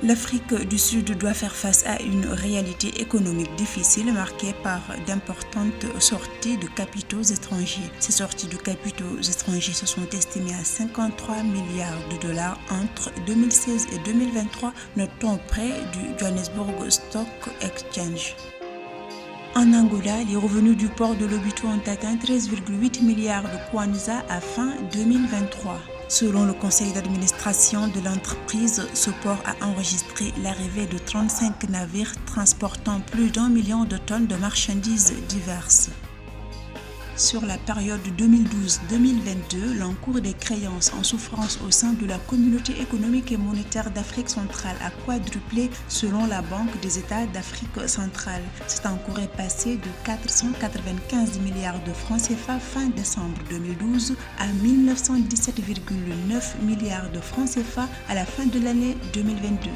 L'Afrique du Sud doit faire face à une réalité économique difficile marquée par d'importantes sorties de capitaux étrangers. Ces sorties de capitaux étrangers se sont estimées à 53 milliards de dollars entre 2016 et 2023, notons près du Johannesburg Stock Exchange. En Angola, les revenus du port de Lobito ont atteint 13,8 milliards de kwanza à fin 2023. Selon le conseil d'administration de l'entreprise, ce port a enregistré l'arrivée de 35 navires transportant plus d'1 million de tonnes de marchandises diverses. Sur la période 2012-2022, l'encours des créances en souffrance au sein de la Communauté économique et monétaire d'Afrique centrale a quadruplé selon la Banque des États d'Afrique centrale. Cet encours est passé de 495 milliards de francs CFA fin décembre 2012 à 1917,9 milliards de francs CFA à la fin de l'année 2022.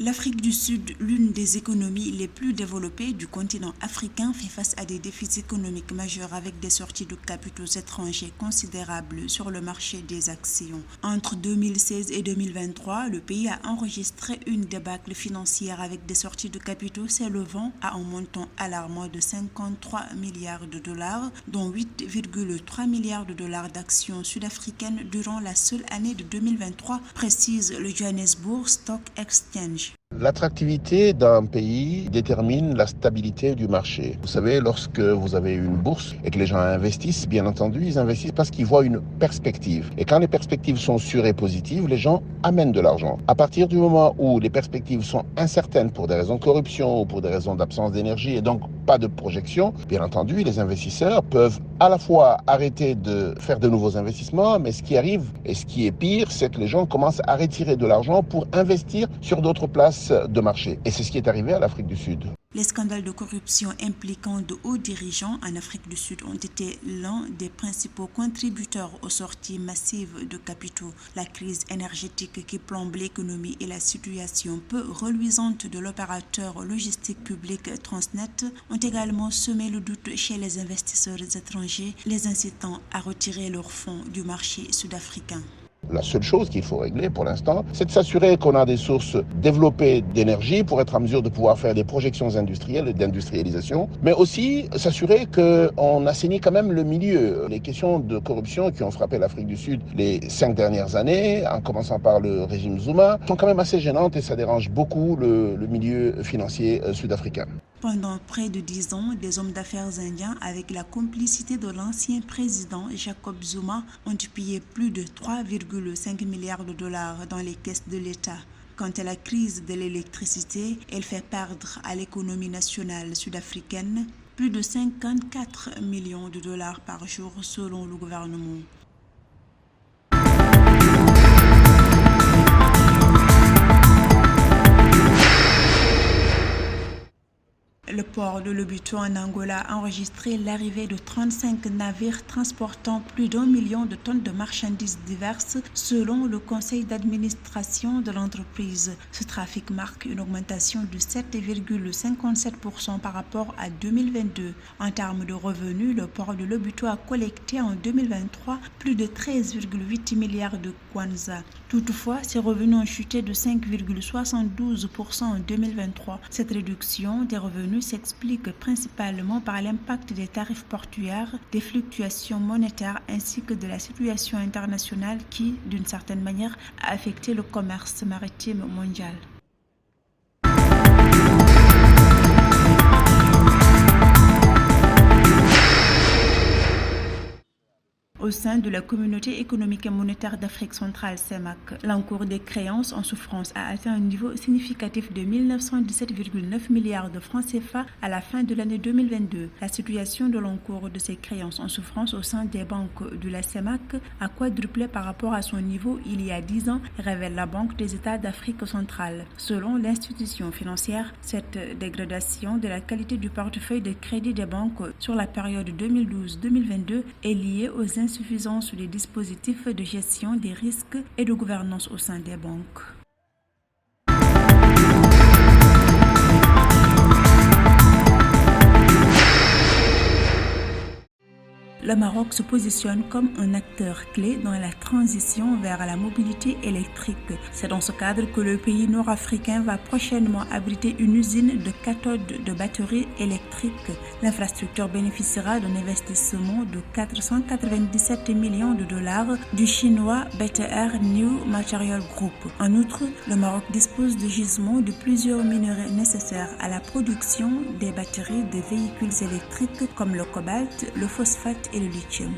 L'Afrique du Sud, l'une des économies les plus développées du continent africain, fait face à des défis économiques majeurs avec des sorties de capitaux étrangers considérables sur le marché des actions. Entre 2016 et 2023, le pays a enregistré une débâcle financière avec des sorties de capitaux s'élevant à un montant alarmant de 53 milliards de dollars, dont 8,3 milliards de dollars d'actions sud-africaines durant la seule année de 2023, précise le Johannesburg Stock Exchange. L'attractivité d'un pays détermine la stabilité du marché. Vous savez, lorsque vous avez une bourse et que les gens investissent, bien entendu, ils investissent parce qu'ils voient une perspective. Et quand les perspectives sont sûres et positives, les gens amènent de l'argent. À partir du moment où les perspectives sont incertaines pour des raisons de corruption ou pour des raisons d'absence d'énergie et donc pas de projection, bien entendu, les investisseurs peuvent à la fois arrêter de faire de nouveaux investissements, mais ce qui arrive et ce qui est pire, c'est que les gens commencent à retirer de l'argent pour investir sur d'autres places de marché. Et c'est ce qui est arrivé à l'Afrique du Sud. Les scandales de corruption impliquant de hauts dirigeants en Afrique du Sud ont été l'un des principaux contributeurs aux sorties massives de capitaux. La crise énergétique qui plombe l'économie et la situation peu reluisante de l'opérateur logistique public Transnet ont également semé le doute chez les investisseurs étrangers, les incitant à retirer leurs fonds du marché sud-africain. La seule chose qu'il faut régler pour l'instant, c'est de s'assurer qu'on a des sources développées d'énergie pour être en mesure de pouvoir faire des projections industrielles et d'industrialisation, mais aussi s'assurer qu'on assainit quand même le milieu. Les questions de corruption qui ont frappé l'Afrique du Sud les 5 dernières années, en commençant par le régime Zuma, sont quand même assez gênantes et ça dérange beaucoup le milieu financier sud-africain. Pendant près de 10 ans, des hommes d'affaires indiens, avec la complicité de l'ancien président Jacob Zuma, ont pillé plus de 3,5 milliards de dollars dans les caisses de l'État. Quant à la crise de l'électricité, elle fait perdre à l'économie nationale sud-africaine plus de 54 millions de dollars par jour selon le gouvernement. Le port de Lobito en Angola a enregistré l'arrivée de 35 navires transportant plus d'1 million de tonnes de marchandises diverses selon le conseil d'administration de l'entreprise. Ce trafic marque une augmentation de 7,57% par rapport à 2022. En termes de revenus, le port de Lobito a collecté en 2023 plus de 13,8 milliards de kwanza. Toutefois, ses revenus ont chuté de 5,72% en 2023. Cette réduction des revenus s'explique principalement par l'impact des tarifs portuaires, des fluctuations monétaires ainsi que de la situation internationale qui, d'une certaine manière, a affecté le commerce maritime mondial. Au sein de la Communauté économique et monétaire d'Afrique centrale, CEMAC, l'encours des créances en souffrance a atteint un niveau significatif de 1917,9 milliards de francs CFA à la fin de l'année 2022. La situation de l'encours de ces créances en souffrance au sein des banques de la CEMAC a quadruplé par rapport à son niveau il y a 10 ans, révèle la Banque des États d'Afrique centrale. Selon l'institution financière, cette dégradation de la qualité du portefeuille de crédit des banques sur la période 2012-2022 est liée aux insuffisances des dispositifs de gestion des risques et de gouvernance au sein des banques. le Maroc se positionne comme un acteur clé dans la transition vers la mobilité électrique. C'est dans ce cadre que le pays nord-africain va prochainement abriter une usine de cathodes de batteries électriques. L'infrastructure bénéficiera d'un investissement de 497 millions de dollars du chinois BTR New Material Group. En outre, le Maroc dispose de gisements de plusieurs minerais nécessaires à la production des batteries de véhicules électriques comme le cobalt, le phosphate et le lithium.